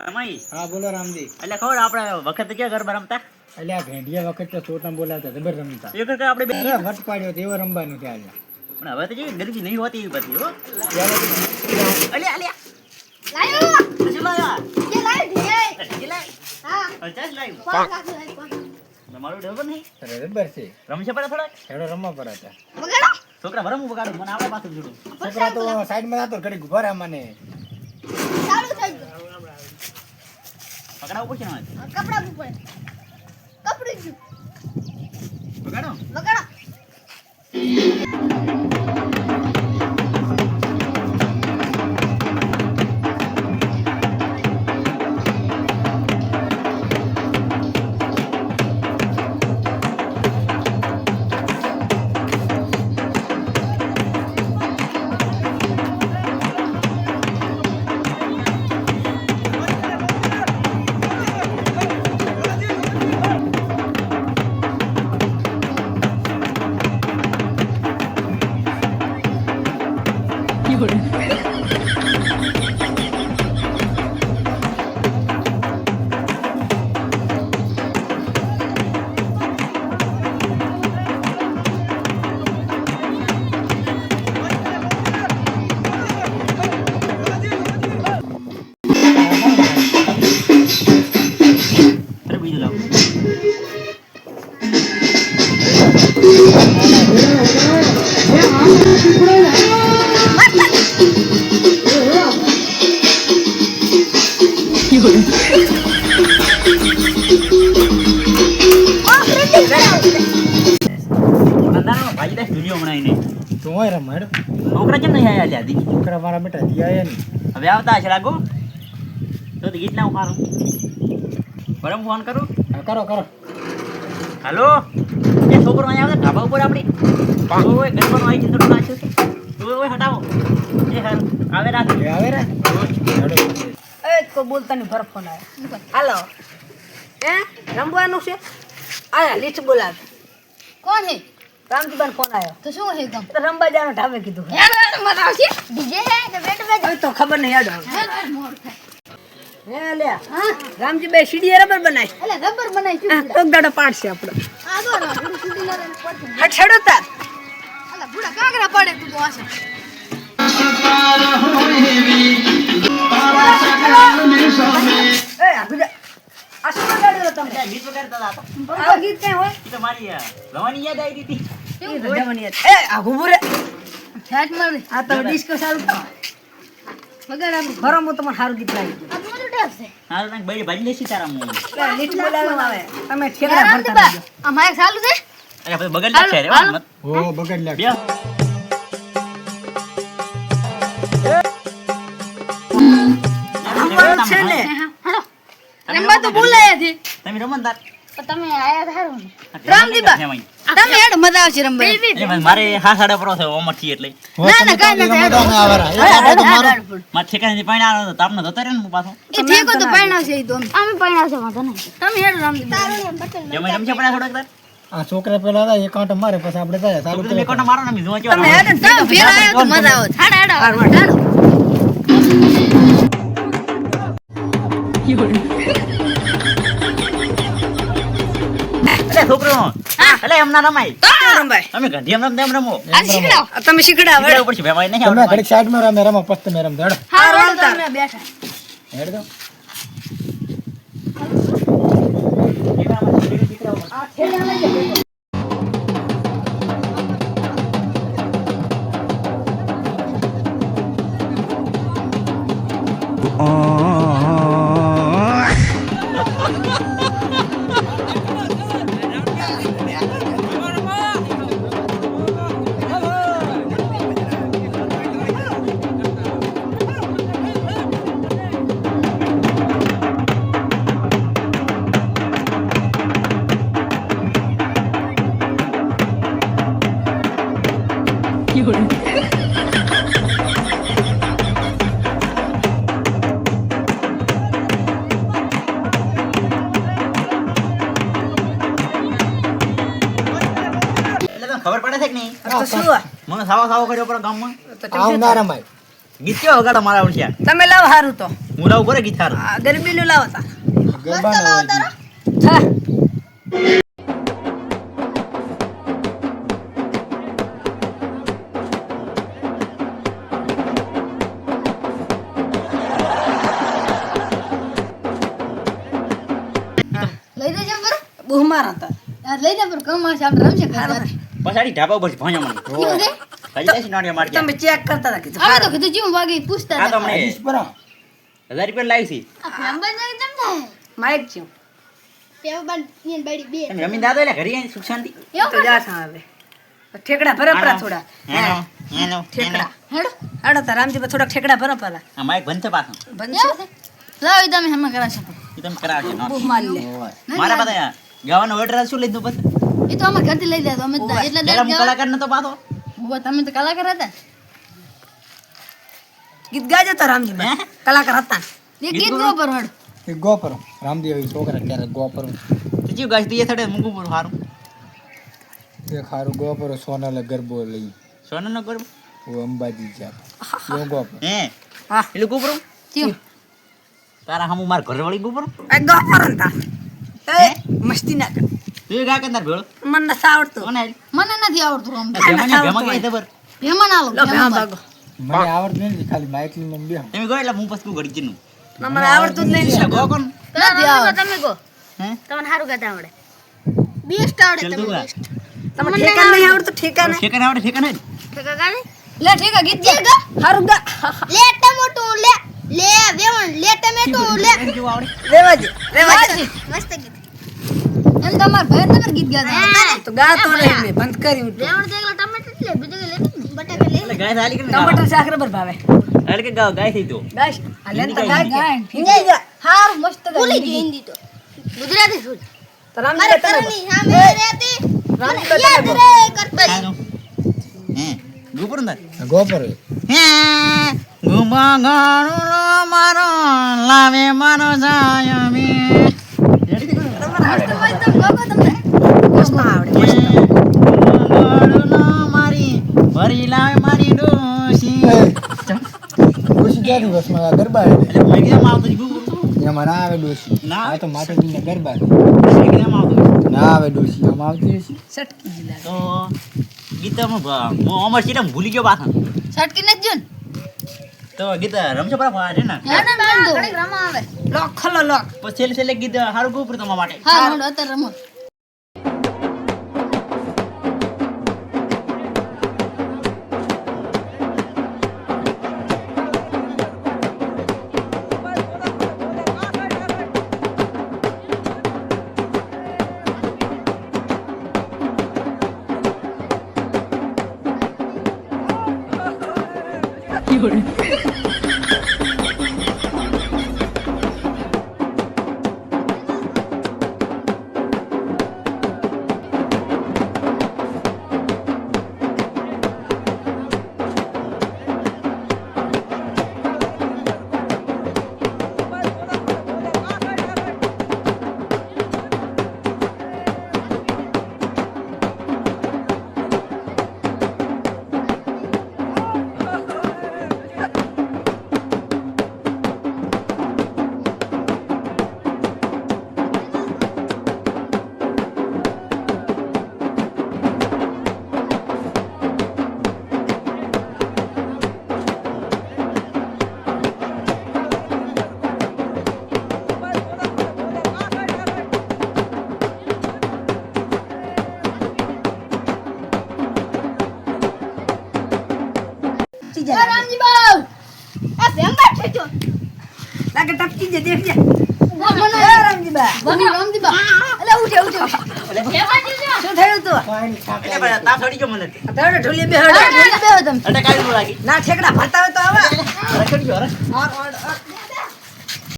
રમાઈ હા બોલો રામજી. એટલે ખબર આપણે વખત ક્યાં ગરબા રમતા એટલે આ ભેંડિયા વખત તો છોટના બોલાતા જબર રમતા. એ વખત આપણે અરે વટ પાડ્યો તેવો રમવાનું છે આજે. પણ હવે તો જે ગરબી નહીં હોતી એવી બધી હો અલ્યા અલ્યા લાયો શું લાયા કે લાઈ દે એ લાય હા અચાસ લાય 5 લાખ લાઈ 5 તમારું ડબર નહીં જબર છે. રમશે પડે થોડા હેડો રમવા પર હતા. વગાડો છોકરા ભરમ વગાડો મને આપણે પાછું જોડું છોકરા તો સાઈડમાં જતો ઘડી ઉભા રહ્યા મને. ચાલુ થઈ ગયું પકડાવું પડશે ને કપડા ઉપર કપડી ગયું વગાડો વગાડો અરે બીજું લાવ ભાઈ દસ વિડીયો બનાવીને તો હોય રમ હેડો. છોકરા કેમ નહીં આવ્યા લ્યાદી છોકરા મારા બેટા દી આયા ને. હવે આવતા હશે લાગો તો ગીત ના ઉખાડો બરાબર ફોન કરું હા, કરો કરો. હાલો એ છોકરો અહીંયા આવે ઢાબા ઉપર આપણી ઓય ગરબાનો આવી ચિંતા નાખ્યો છે ઓય હટાવો એ હાલ આવે રાખ એ આવે રે હેડો. એ કોઈ બોલતા નહીં ફરક ફોન આવ્યો હાલો હે રમવાનું છે આયા લીચ બોલાવ કોણ હે રામજીબાન ફોન આવ્યો તો શું હે ગમ તો રમવા જવાનો ઢાબે કીધું યાર મત આવશે ડીજે હે તો બેટ બેટ હવે તો ખબર નહીં યાદ હે મોર થાય હે લે હા રામજીભાઈ સીડી રબર બનાવી એટલે રબર બનાવી છું કોક દાડો પાડશે આપણો આ દો ના પૂરી સીધી ના પડશે હટ છેડો તાર અલા બુડા કાગરા પડે તું તો આશે એ આગળ આ શું ગાડ્યો તમે ગીત વગાડતા હતા આ ગીત કઈ હોય એ તો મારી રવાની યાદ આવી હતી એ તો જવાની હતી. એ આ ગુબુરે છાટ મારે આ તો ડિસ્કો ચાલુ કરો વગાડા ખરો હું તમને સારું ગીત લાગી આ તો મોટો ટેપ છે હાલ તને બઈ ભાજી લેસી તારા મું ગયું લીચ બોલાવવાનું આવે તમે ઠેકડા યાર ભરતા રામદીબા રહેજો. આ માઈક ચાલુ છે અરે પછી બગડ લાગશે રે હાલો. મત ઓ બગડ લાગ. બે રમવાનું છે ને હાલો રંબા તો બોલાયા છે તમે રમન તાર પણ તમે આયા થારો રામદીબા તમે હેડ મજા આવશે રંબા એટલે મારે હા સાડા પર છે ઓમર થી એટલે ના ના કાઈ ના થાય રમવા આવારા. એ કાઢો તો મારો. માર ઠેકાણે પાણી આવ્યો તો તાપને જતો રહે ને હું પાછો એ ઠેકો તો પૈણાવશે ઈ તો અમે પૈણાવશે વાંધો નહીં તમે હેડ રામદીબા જમાઈ રમશે પડ્યા થોડાક તાર આ છોકરા પેલા હતા એક કાંટો મારે પછી આપણે જાય ચાલુ તમે કોણ મારો ને બીજું કેવા તમે હેડ ને તમે ફેર આયો તો મજા આવે હાડા હાડા હાલો એટલે છોકરો એટલે એમ ના રમાય રમભાઈ તમે ગંધી એમ રમતા એમ રમો આ શીખડાવ આ તમે શીખડાવો શીખડાવવું પડશે ભાઈ નહીં તમે આવડતું ઘડીક સાઈડમાં રમે રમો પછી તમે રમજો હેડો. હા રોલ રોલ તાર. તમે બેઠા હેડ દો. ખબર પડે છે કે નહીં તો શું મને સાવો સાવો કર્યો પર ગામમાં તો આવું ના રમાય. ગીત કેવો વગાડો મારા ઓળખ્યા તમે લાવો હારું તો હું લાવું કરે ગીત હારું આ ગરબીનું લાવો તા ગરબા ના હોય જી. હા લઈ દેજો પર બહુ મારા હતા યાર લઈ દે પર કમ આવશે આપણે રમશે ઘરે પછાડી ઢાબા ઉપર ભણ્યો મને કેવું છે હજી દેશી નાટ્ય મારજે તમે ચેક કરતા હતા કીધું અમે તો કીધું જીવ વાગી પૂછતા આ તો હતા મને આજીશ પરા. 1000 રૂપિયા લાવી આ નંબર નહીં જમ થાય માઇક છે પેવ બાન ઈન બાડી બે છે રમી દાદો એટલે ઘરે આવીને સુખ શાંતિ એવું તો જા સા હવે ઠેકડા ભરે પરા થોડા એનો ઠેકડા હેડો હાડો તા રામજી થોડા ઠેકડા ભરે પરા આ માઈક બંધ છે પાછો બનશો એવું છે લાવ ઈ તમે હમણાં કરાશે એ તમે કરાવજો નો બહુ મારી લે હોય. મારા બધા ગાવાનો ઓર્ડર શું લઈ દઉં પછી એ તો અમે ઘરથી લઈ જાય તો અમે તો એટલે પેલા હું કલાકાર નતો પાછો ઉભા તમે તો કલાકાર હતા ગીત ગાજો તો રામજી હે? કલાકાર હતા એ ગીત ગો પર હડ એ ગો પર રામદેવ એ છોકરા ક્યારેક ગો પર તો જીવ ગાઈસ તો એ થડે મૂકું પડું સારું એ ખારું ગો પર સોનાલે ગરબો લઈ સોનલ નો કરું ઓ અંબાજી જા યો ગો પર હે હા એટલે કુપરું ચીવ તારા હમું માર ઘરે વળી કુપરું આ ગા પરંતા એ મસ્તી ના કર તું ગા કે તાર ભેળો મને નથી આવડતું કોને મને નથી આવડતું રમ ભેમા ગઈ ખબર ભેમા ના લો લો ભેમા ભાગો મને આવડતું નથી ખાલી માઇક લઈને બે તમે ગયો એટલે હું પછી ઘડી જીનું મને આવડતું જ નહીં ગો કોણ નથી આવડતું તમે કહો હે તમને સારું ગાતા આવડે બેસ્ટ આવડે ચાલ તમે તું ગા best. તમને ઠેકાણ નહીં આવડતું ઠેકાણ ઠેકાને આવડે ઠેકાને ઠેકા ગાડી લે ઠીક છે ગીત ગા હારું ગા લે ટમેટું લે લે વેવણ લે ટમેટું લે કેવું આવડે રેવાજી મસ્ત ગીત એમ તમાર ભાઈ તમાર ગીત ગાતા તો ગાતો નહીં મેં બંધ કર્યું તું. લેવણ દેગલા ટમેટું લે બીજું કઈ લેતું નહીં બટાકા લે એટલે ગાય હાલી કે ટમાટર શાક રબર ભાવે હાલ કે ગાવ ગાય થઈ તો ગાઈસ આ લેન તો ગાય ગાય હિંદી ગા હારું મસ્ત ભૂલી ગઈ હિન્દી તો ગુજરાતી શું તો રામજી તમે સામે રહેતી રામજી યાદ તમે રે કરતા હાલો હે ગુપરું તાર ગો પર હે ગુમા ગાણો મારો લાવે મારો જાય મે મસ્ત મસ્ત ગગો તમને કૃષ્ણ આવડે મારી ભરી લાવે મારી ડોશી ડોશી ક્યાંથી વસમાં ગરબા આવે એટલે મેં કેમ આવતો ગુપરું એમાં ના આવે ડોશી ના. આ તો માતાજીના ગરબા છે. મેં કેમ આવતો ના આવે ડોશી આમાં આવતી હશે સટકી જિલ્લા તો ગીતામાં હું અમર સીટમ ભૂલી ગયો પાછા છટકી ને જુન તો ગીત રમશે બરાબર છે ને હે ને બેન તો રમા આવે લોક ખોલો લોક પછી છેલ્લે ગીત સારું ગુપરું તમારા માટે હા મોડો અત્યારે રમો રામજી બાઉ આ ભેંબા છે જો લાગે ટપકી જે દેખ જે મને એ રામજી બા બની રામજી બા અલે ઉઠે ઉઠે શું થયું તું એટલે પણ તાપ ચડી ગયો મને અત્યારે ઢોલીએ બેહડો બેહો તમે એટલે કાઈ ન લાગી ના ઠેકડા ફરતા હોય તો આવા ચડી ગયો અરે ઓર ઓર ઓર